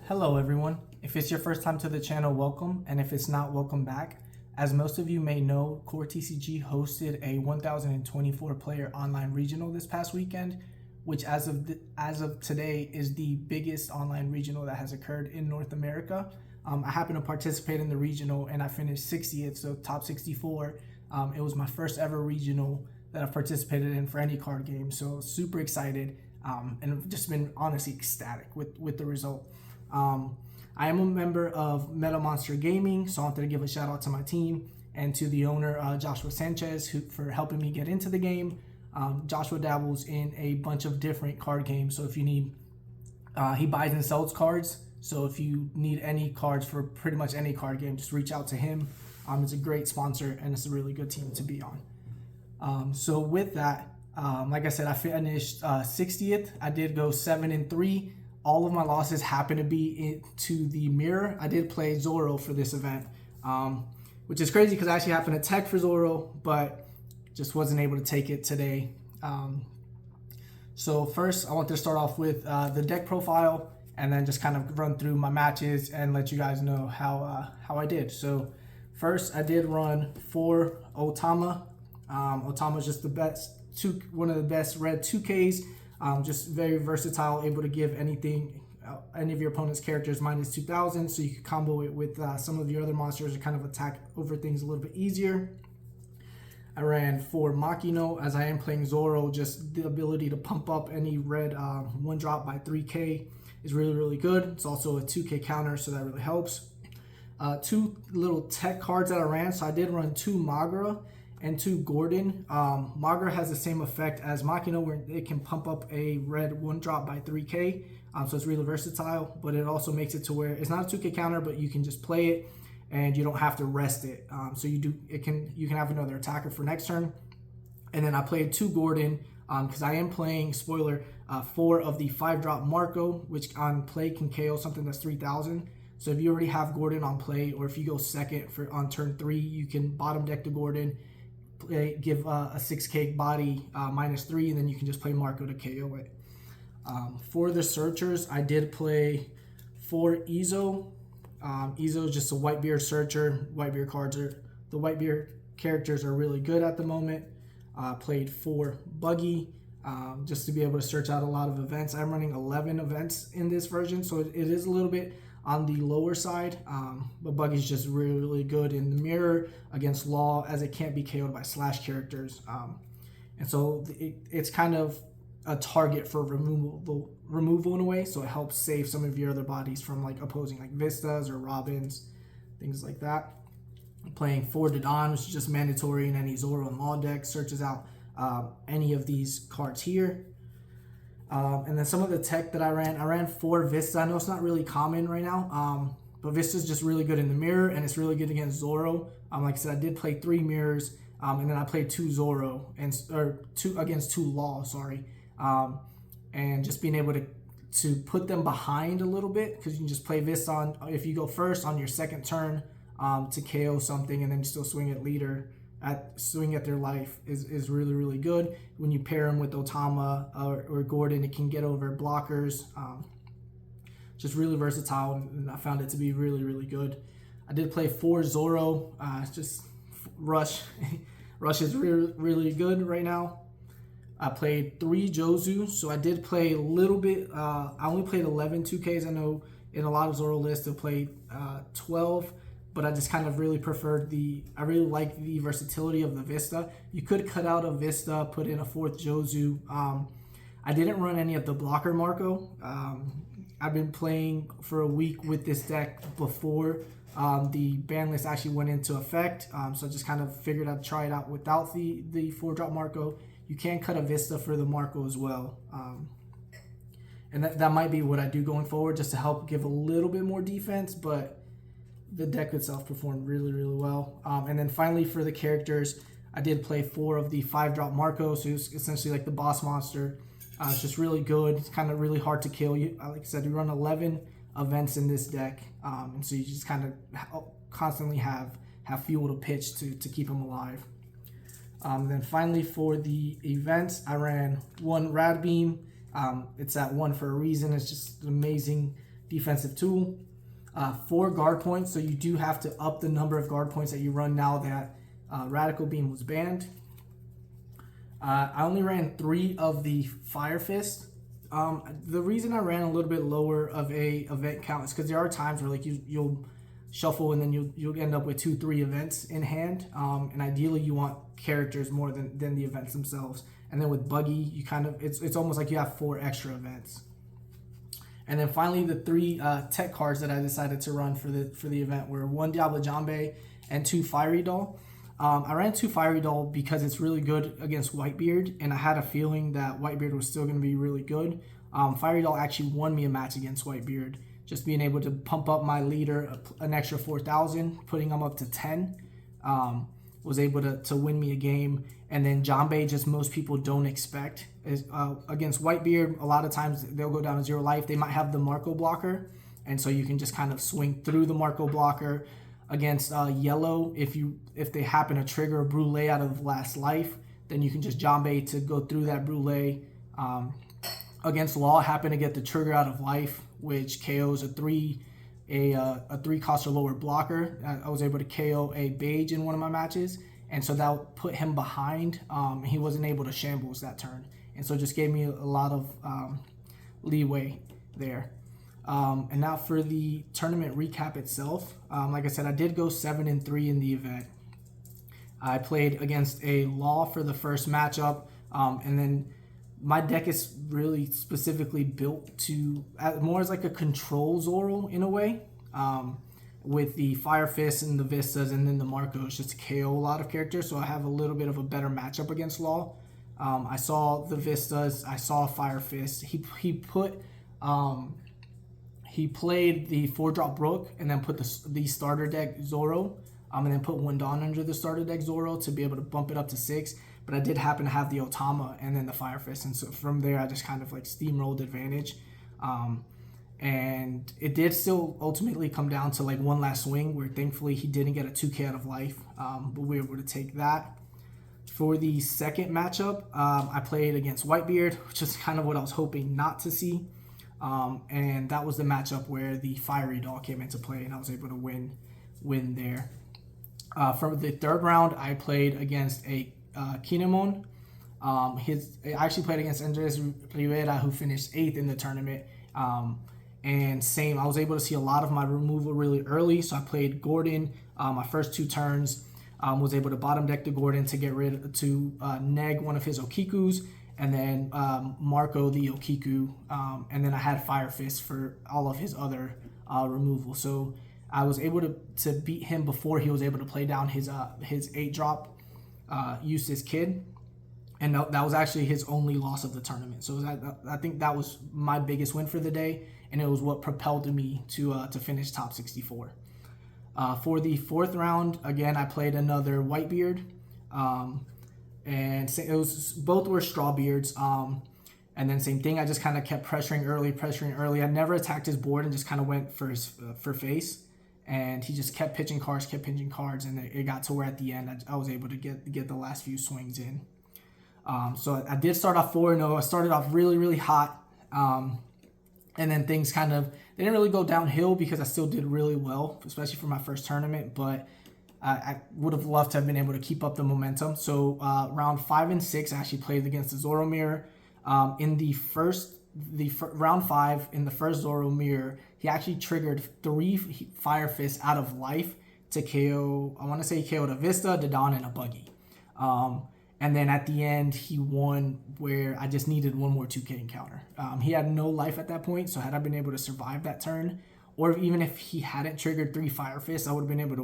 Hello everyone. If it's your first time to the channel, welcome, and if it's not, welcome back. As most of you may know, CoreTCG hosted a 1,024 player online regional this past weekend, which as of today is the biggest online regional that has occurred in North America. I happened to participate in the regional and I finished 60th, so top 64. It was my first ever regional that I've participated in for any card game, so super excited, and I've just been honestly ecstatic with the result. I am a member of Meta Monster Gaming, so I wanted to give a shout out to my team and to the owner, Joshua Sanchez, for helping me get into the game. Joshua dabbles in a bunch of different card games, so if you need, he buys and sells cards, so if you need any cards for pretty much any card game, just reach out to him. It's a great sponsor and it's a really good team to be on. So with that, like I said, I finished 60th. I did go 7-3. All of my losses happen to be into the mirror. I did play Zoro for this event, which is crazy because I actually happened to tech for Zoro, but just wasn't able to take it today. So first, I want to start off with the deck profile, and then just kind of run through my matches and let you guys know how I did. So first, I did run 4 Otama. Otama is just the best, one of the best red 2Ks. Just very versatile, able to give any of your opponent's characters minus 2,000, so you can combo it with some of your other monsters to kind of attack over things a little bit easier. I ran 4 Makino, as I am playing Zoro. Just the ability to pump up any red 1-drop by 3k is really good. It's also a 2k counter, so that really helps. 2 little tech cards that I ran, so I did run 2 Magra and 2 Gordon. Magra has the same effect as Makino, where it can pump up a red 1-drop by 3k, so it's really versatile, but it also makes it to where it's not a 2k counter, but you can just play it and you don't have to rest it. So you can have another attacker for next turn. And then I played 2 Gordon because I am playing, spoiler, 4 of the 5-drop Marco, which on play can KO something that's 3,000. So if you already have Gordon on play, or if you go second on turn 3, you can bottom deck the Gordon, give a 6k body minus 3, and then you can just play Marco to KO it. For the searchers, I did play 4 Izo. Izo is just a Whitebeard searcher. The Whitebeard characters are really good at the moment. Played 4 Buggy, just to be able to search out a lot of events. I'm running 11 events in this version, so it is a little bit on the lower side, but Buggy's just really good in the mirror against Law, as it can't be KO'd by slash characters, and so it's kind of a target for removal in a way, so it helps save some of your other bodies from like opposing like Vistas or Robins, things like that. I'm playing 4 Dodon, which is just mandatory in any Zoro and Law deck, searches out any of these cards here. And then some of the tech that I ran 4 Vista. I know it's not really common right now, but Vista's just really good in the mirror, and it's really good against Zoro. Like I said, I did play 3 mirrors, and then I played 2 Zoro, or 2 against 2 Law, sorry. And just being able to put them behind a little bit, because you can just play Vista on, if you go first on your second turn, to KO something, and then still swing at leader. Swing at their life is really good. When you pair them with Otama or Gordon, it can get over blockers. Just really versatile, and I found it to be really good. I did play 4 Zoro. Just Rush. Rush is really good right now. I played 3 Jozu, so I did play a little bit. I only played 11 2Ks. I know in a lot of Zoro lists I played 12. But I just kind of really preferred I really like the versatility of the Vista. You could cut out a Vista, put in a 4th Jozu. I didn't run any of the blocker Marco. I've been playing for a week with this deck before the ban list actually went into effect. So I just kind of figured I'd try it out without the 4-drop Marco. You can cut a Vista for the Marco as well. And that might be what I do going forward, just to help give a little bit more defense, but the deck itself performed really well. And then finally for the characters, I did play 4 of the 5-drop Marco, so it's essentially like the boss monster. It's just really good. It's kind of really hard to kill. Like I said, you run 11 events in this deck, and so you just kind of constantly have fuel to pitch to keep them alive. Then finally for the events, I ran 1 Rad Beam. It's at 1 for a reason. It's just an amazing defensive tool. 4 guard points, so you do have to up the number of guard points that you run now that Radical Beam was banned. I only ran 3 of the Fire Fist. The reason I ran a little bit lower of a event count is because there are times where like you'll shuffle and then you'll end up with 2-3 events in hand, and ideally you want characters more than the events themselves. And then with Buggy, you kind of it's almost like you have 4 extra events. And then finally, the 3 tech cards that I decided to run for the event were 1 Diablo Jambe and 2 Fiery Doll. I ran 2 Fiery Doll because it's really good against Whitebeard, and I had a feeling that Whitebeard was still going to be really good. Fiery Doll actually won me a match against Whitebeard, just being able to pump up my leader an extra 4,000, putting him up to 10. Was able to win me a game. And then Jambe, just most people don't expect. Against Whitebeard, a lot of times they'll go down to 0 life. They might have the Marco blocker, and so you can just kind of swing through the Marco blocker. Against Yellow, if they happen to trigger a Brûlée out of last life, then you can just Jambe to go through that Brûlée. Against Law, happen to get the trigger out of life, which KOs a 3 cost or lower blocker. I was able to KO a Beige in one of my matches, and so that put him behind. He wasn't able to shambles that turn, and so it just gave me a lot of leeway there. And now for the tournament recap itself, like I said, I did go 7-3 in the event. I played against a Law for the first matchup, and then my deck is really specifically built to more as like a control Zoro in a way, with the Fire Fists and the Vistas and then the Marcos just to KO a lot of characters. So I have a little bit of a better matchup against Law. I saw the Vistas, I saw Fire Fist. He played the 4-drop Brook and then put the starter deck Zoro, and then put 1 Dawn under the starter deck Zoro to be able to bump it up to 6. But I did happen to have the Otama and then the Fire Fist, and so from there I just kind of like steamrolled advantage. And it did still ultimately come down to like one last swing where thankfully he didn't get a 2K out of life, but we were able to take that. For the second matchup, I played against Whitebeard, which is kind of what I was hoping not to see. And that was the matchup where the Fiery Doll came into play, and I was able to win there. For the third round, I played against a Kinemon. I actually played against Andres Rivera, who finished 8th in the tournament. And same, I was able to see a lot of my removal really early, so I played Gordon my first 2 turns. Was able to bottom deck the Gordon to get rid to neg one of his Okikus, and then Marco the Okiku, and then I had Fire Fist for all of his other removal. So I was able to beat him before he was able to play down his 8-drop Eustace Kid, and that was actually his only loss of the tournament. So I think that was my biggest win for the day, and it was what propelled me to finish top 64. For the 4th round, again, I played another Whitebeard, and it was both were Strawbeards. And then same thing, I just kind of kept pressuring early. I never attacked his board and just kind of went for face, and he just kept pitching cards, and it got to where at the end I was able to get the last few swings in. So I did start off 4-0. I started off really, really hot. And then things kind of, they didn't really go downhill because I still did really well, especially for my first tournament, but I would have loved to have been able to keep up the momentum. So round 5 and 6, I actually played against the Zoro Mirror. In round 5, in the first Zoro Mirror, he actually triggered 3 Fire Fists out of life to KO, I want to say he KO'd a Vista, the Dawn, and a Buggy. And then at the end, he won where I just needed one more 2K encounter. He had no life at that point, so had I been able to survive that turn, or even if he hadn't triggered 3 Fire Fists, I would have been able to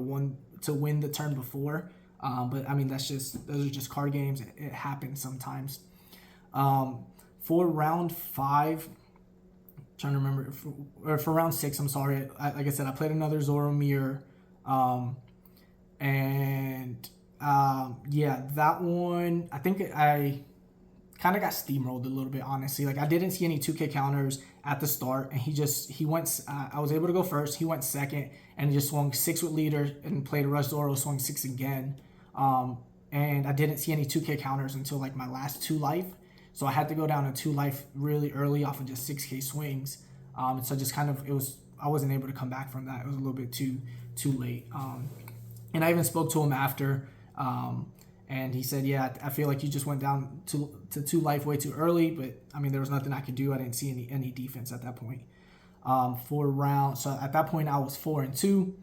win the turn before. But I mean, those are just card games. It happens sometimes. For round 5, trying to remember, for round 6, I'm sorry. Like I said, I played another Zoro Mirror, yeah, that one, I think I kind of got steamrolled a little bit, honestly. Like, I didn't see any 2K counters at the start, and he went, I was able to go first, he went second, and just swung 6 with leader and played a Rush Zoro, swung 6 again. And I didn't see any 2K counters until like my last 2 life, so I had to go down to 2 life really early off of just 6K swings. So just kind of, it was wasn't able to come back from that. It was a little bit too late. And I even spoke to him after, and he said, yeah, I feel like you just went down to 2 life way too early, but I mean, there was nothing I could do. I didn't see any defense at that point. So at that point I was 4-2.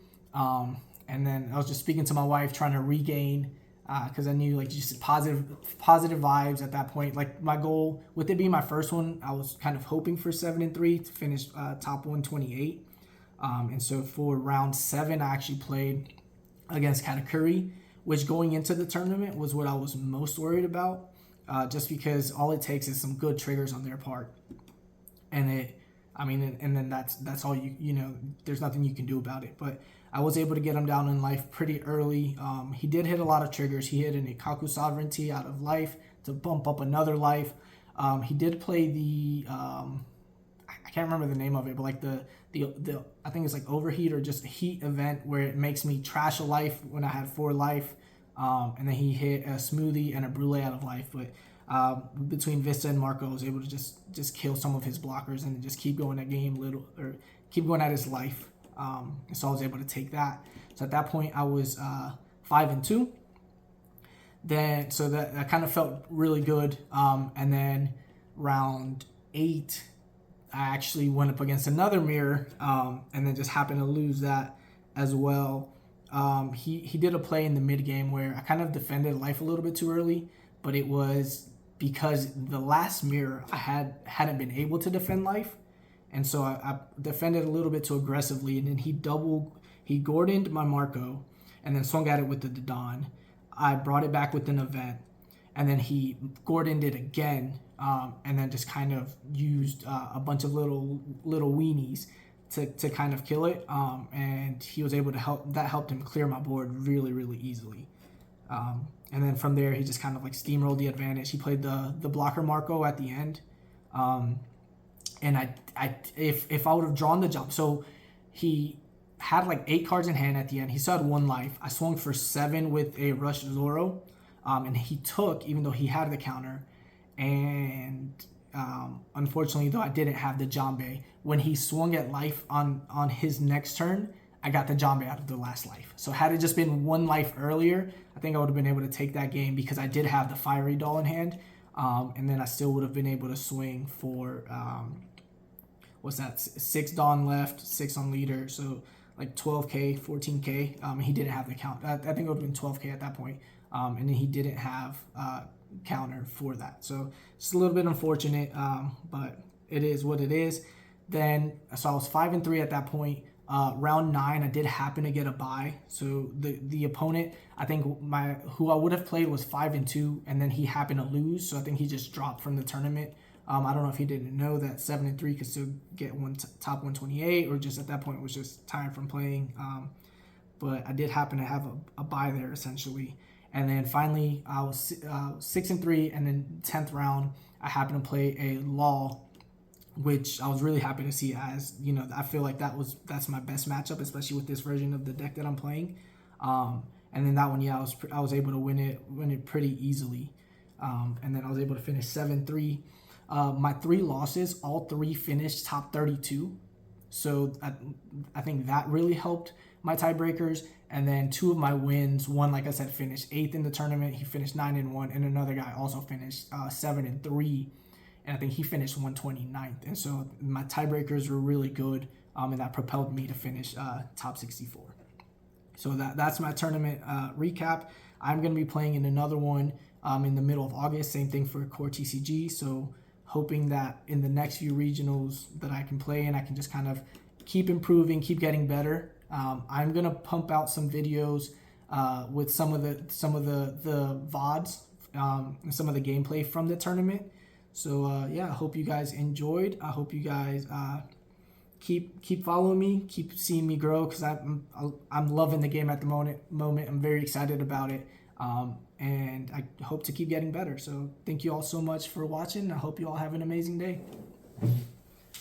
And then I was just speaking to my wife, trying to regain, because I knew like just positive vibes at that point. Like my goal with it being my first one, I was kind of hoping for 7-3 to finish top 128. And so for round 7, I actually played against Katakuri, which going into the tournament was what I was most worried about, just because all it takes is some good triggers on their part, and then that's all there's nothing you can do about it. But I was able to get him down in life pretty early. He did hit a lot of triggers. He hit an Ikaku Sovereignty out of life to bump up another life. He did play the I can't remember the name of it, but like the I think it's like overheat or just a heat event where it makes me trash a life when I had 4 life. And then he hit a smoothie and a brulee out of life. But between Vista and Marco, I was able to just kill some of his blockers and just keep going at keep going at his life. And so I was able to take that. So at that point I was 5-2. Then so that kind of felt really good. And then round 8, I actually went up against another mirror, and then just happened to lose that as well. He did a play in the mid game where I kind of defended life a little bit too early, but it was because the last mirror I hadn't been able to defend life, and so I defended a little bit too aggressively, and then he Gordoned my Marco, and then swung at it with the Dodon. I brought it back with an event, and then he Gordoned it again, and then just kind of used a bunch of little weenies to kind of kill it, and he was able to helped him clear my board really, really easily. And then from there, he just kind of like steamrolled the advantage. He played the blocker Marco at the end, and if I would have drawn the jump, so he had like 8 cards in hand at the end. He still had 1 life. I swung for 7 with a rush Zoro, and he took, even though he had the counter, and unfortunately though I didn't have the Jambe. When he swung at life on his next turn, I got the Jambe out of the last life. So had it just been 1 life earlier, I think I would have been able to take that game because I did have the Fiery Doll in hand, and then I still would have been able to swing for 6 Dawn left, 6 on leader, so like 12k, 14k. He didn't have the count. I think it would have been 12k at that point, and then he didn't have counter for that. So it's a little bit unfortunate, but it is what it is. Then so I was 5-3 at that point. Round 9, I did happen to get a bye. So the opponent, I think who I would have played was 5-2, and then he happened to lose. So I think he just dropped from the tournament. I don't know if he didn't know that 7-3 could still get top 128, or just at that point was just tired from playing. But I did happen to have a bye there essentially. And then finally I was 6-3, and then 10th round I happened to play a Law, which I was really happy to see, as I feel like that's my best matchup, especially with this version of the deck that I'm playing. And then that one, yeah, I was able to win it pretty easily. And then I was able to finish 7-3. My 3 losses, all 3 finished top 32. So I think that really helped my tiebreakers. And then 2 of my wins, one, like I said, finished 8th in the tournament. He finished 9-1, and another guy also finished 7-3. And I think he finished 129th. And so my tiebreakers were really good, and that propelled me to finish top 64. So that's my tournament recap. I'm going to be playing in another one in the middle of August. Same thing for CoreTCG. So hoping that in the next few regionals that I can play and I can just kind of keep improving, keep getting better. I'm going to pump out some videos with some of the VODs and some of the gameplay from the tournament. So yeah, I hope you guys enjoyed. I hope you guys keep following me, keep seeing me grow, because I'm loving the game at the moment. I'm very excited about it, and I hope to keep getting better. So thank you all so much for watching. I hope you all have an amazing day.